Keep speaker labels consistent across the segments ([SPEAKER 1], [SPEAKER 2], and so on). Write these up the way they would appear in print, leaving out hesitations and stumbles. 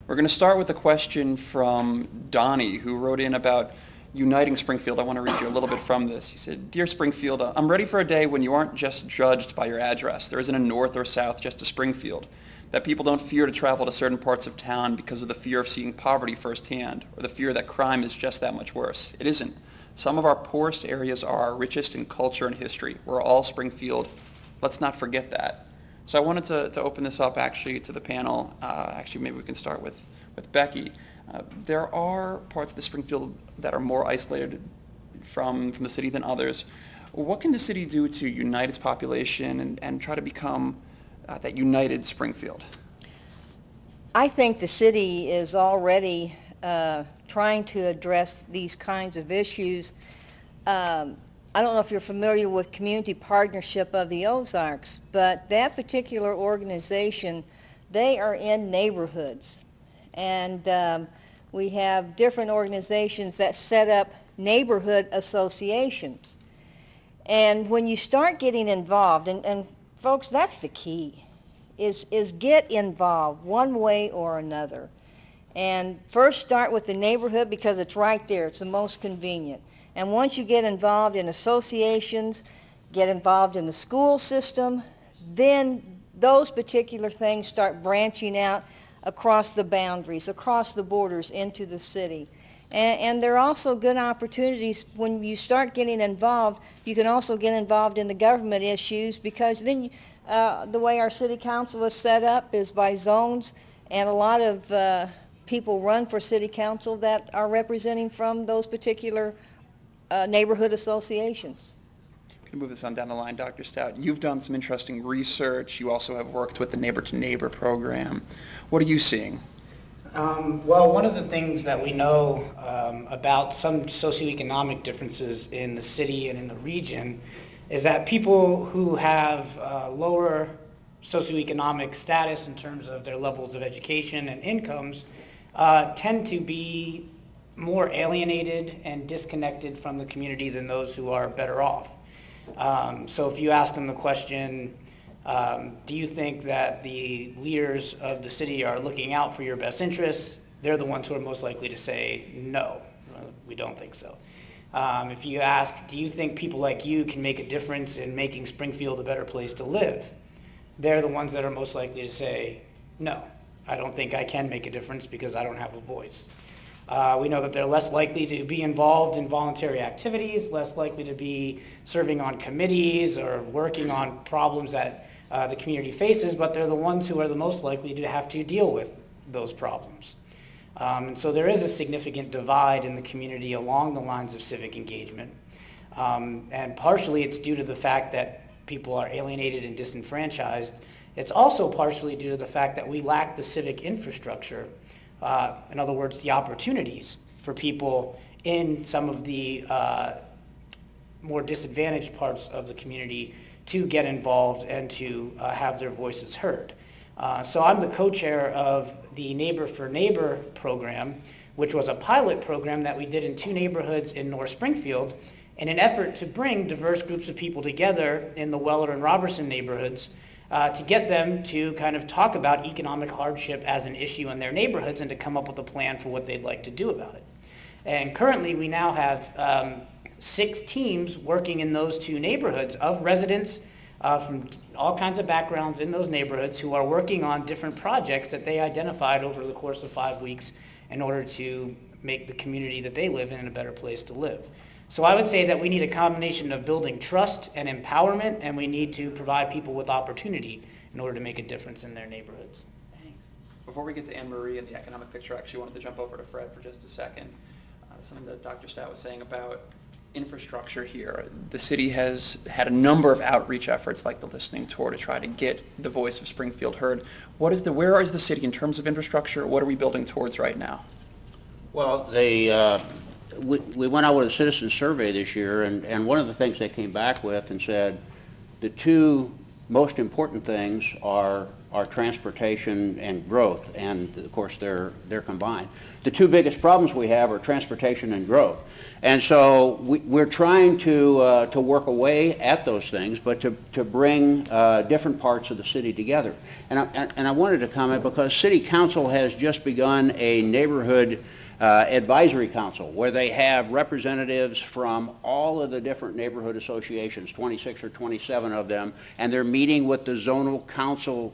[SPEAKER 1] We're going to start with a question from Donnie, who wrote in about uniting Springfield. I want to read you a little bit from this. He said, "Dear Springfield, I'm ready for a day when you aren't just judged by your address. There isn't a north or south, just a Springfield. That people don't fear to travel to certain parts of town because of the fear of seeing poverty firsthand, or the fear that crime is just that much worse. It isn't. Some of our poorest areas are our richest in culture and history. We're all Springfield. Let's not forget that." So I wanted to open this up actually to the panel. Actually, maybe we can start with Becky. There are parts of the Springfield that are more isolated from the city than others. What can the city do to unite its population and try to become that united Springfield?
[SPEAKER 2] I think the city is already trying to address these kinds of issues. I don't know if you're familiar with Community Partnership of the Ozarks, but that particular organization, they are in neighborhoods. And we have different organizations that set up neighborhood associations. And when you start getting involved, and folks, that's the key, is get involved one way or another. And first start with the neighborhood because it's right there. It's the most convenient. And once you get involved in associations, get involved in the school system, then those particular things start branching out across the boundaries, across the borders into the city. And there are also good opportunities when you start getting involved. You can also get involved in the government issues because then the way our city council is set up is by zones, and a lot of people run for city council that are representing from those particular neighborhood associations.
[SPEAKER 1] I'm going to move this on down the line. Dr. Stout, you've done some interesting research. You also have worked with the Neighbor to Neighbor program. What are you seeing?
[SPEAKER 3] Well, one of the things that we know about some socioeconomic differences in the city and in the region is that people who have lower socioeconomic status in terms of their levels of education and incomes tend to be more alienated and disconnected from the community than those who are better off. So if you ask them the question, do you think that the leaders of the city are looking out for your best interests? They're the ones who are most likely to say, no, we don't think so. If you ask, do you think people like you can make a difference in making Springfield a better place to live? They're the ones that are most likely to say, no, I don't think I can make a difference because I don't have a voice. We know that they're less likely to be involved in voluntary activities, less likely to be serving on committees or working on problems that the community faces, but they're the ones who are the most likely to have to deal with those problems. And so there is a significant divide in the community along the lines of civic engagement. And partially it's due to the fact that people are alienated and disenfranchised. It's also partially due to the fact that we lack the civic infrastructure. In other words, the opportunities for people in some of the more disadvantaged parts of the community to get involved and to have their voices heard. So I'm the co-chair of the Neighbor for Neighbor program, which was a pilot program that we did in 2 neighborhoods in North Springfield in an effort to bring diverse groups of people together in the Weller and Robertson neighborhoods to get them to kind of talk about economic hardship as an issue in their neighborhoods and to come up with a plan for what they'd like to do about it. And currently we now have 6 teams working in those 2 neighborhoods of residents from all kinds of backgrounds in those neighborhoods who are working on different projects that they identified over the course of 5 weeks in order to make the community that they live in a better place to live. So I would say that we need a combination of building trust and empowerment, and we need to provide people with opportunity in order to make a difference in their neighborhoods.
[SPEAKER 1] Thanks. Before we get to Anne Marie and the economic picture, I actually wanted to jump over to Fred for just a second. Something that Dr. Stout was saying about infrastructure here. The city has had a number of outreach efforts like the listening tour to try to get the voice of Springfield heard. Where is the city in terms of infrastructure? What are we building towards right now?
[SPEAKER 4] Well, we went out with a citizen survey this year, and one of the things they came back with and said the 2 most important things are are transportation and growth, and of course they're combined. The two biggest problems we have are transportation and growth. And so we're trying to work away at those things, but to bring different parts of the city together. And I wanted to comment because City Council has just begun a neighborhood advisory council where they have representatives from all of the different neighborhood associations, 26 or 27 of them, and they're meeting with the zonal council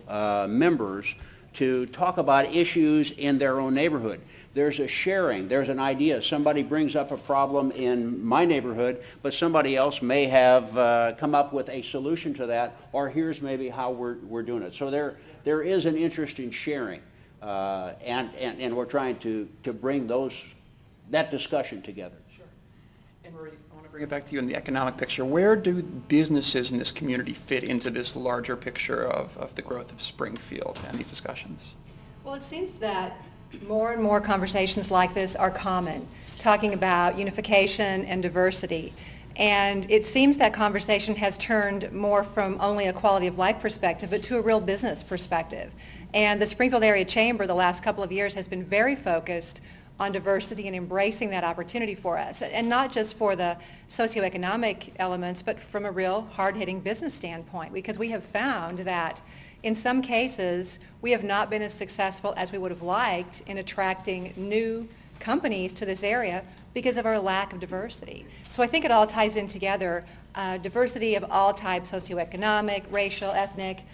[SPEAKER 4] members to talk about issues in their own neighborhood. There's a sharing, there's an idea. Somebody brings up a problem in my neighborhood, but somebody else may have come up with a solution to that, or here's maybe how we're doing it. So there is an interest in sharing, and we're trying to bring that discussion together.
[SPEAKER 1] Sure. And Marie, I want to bring it back to you in the economic picture. Where do businesses in this community fit into this larger picture of the growth of Springfield and these discussions?
[SPEAKER 5] Well, it seems that more and more conversations like this are common, talking about unification and diversity. And it seems that conversation has turned more from only a quality of life perspective, but to a real business perspective. And the Springfield Area Chamber the last couple of years has been very focused on diversity and embracing that opportunity for us. And not just for the socioeconomic elements, but from a real hard-hitting business standpoint, because we have found that in some cases, we have not been as successful as we would have liked in attracting new companies to this area because of our lack of diversity. So I think it all ties in together, diversity of all types, socioeconomic, racial, ethnic,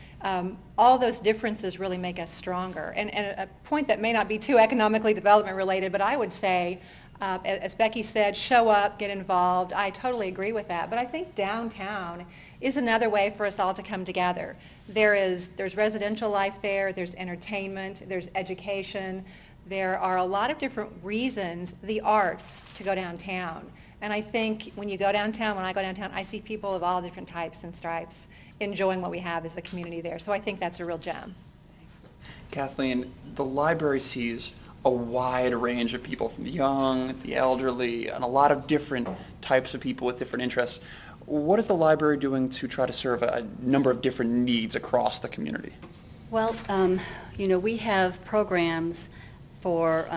[SPEAKER 5] all those differences really make us stronger. And a point that may not be too economically development related, but I would say, as Becky said, show up, get involved. I totally agree with that. But I think downtown is another way for us all to come together. There's residential life there, there's entertainment, there's education. There are a lot of different reasons, the arts, to go downtown. And I think when you go downtown, when I go downtown, I see people of all different types and stripes enjoying what we have as a community there. So I think that's a real gem.
[SPEAKER 1] Kathleen, the library sees a wide range of people, from the young, the elderly, and a lot of different types of people with different interests. What is the library doing to try to serve a number of different needs across the community?
[SPEAKER 6] Well, we have programs for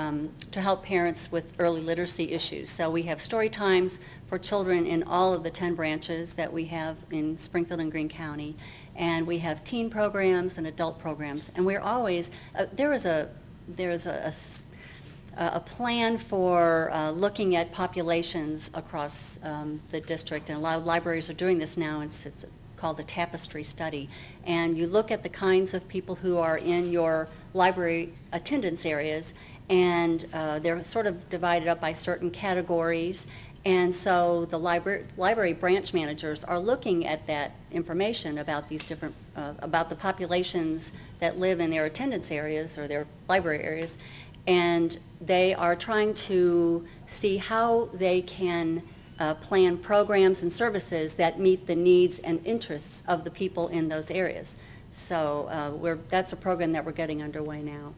[SPEAKER 6] to help parents with early literacy issues. So we have story times for children in all of the 10 branches that we have in Springfield and Greene County, and we have teen programs and adult programs. And we're always there is a plan for looking at populations across the district, and a lot of libraries are doing this now. It's called the Tapestry Study, and you look at the kinds of people who are in your library attendance areas, and they're sort of divided up by certain categories. And so the library branch managers are looking at that information about these different, about the populations that live in their attendance areas or their library areas, and they are trying to see how they can plan programs and services that meet the needs and interests of the people in those areas. So that's a program that we're getting underway now.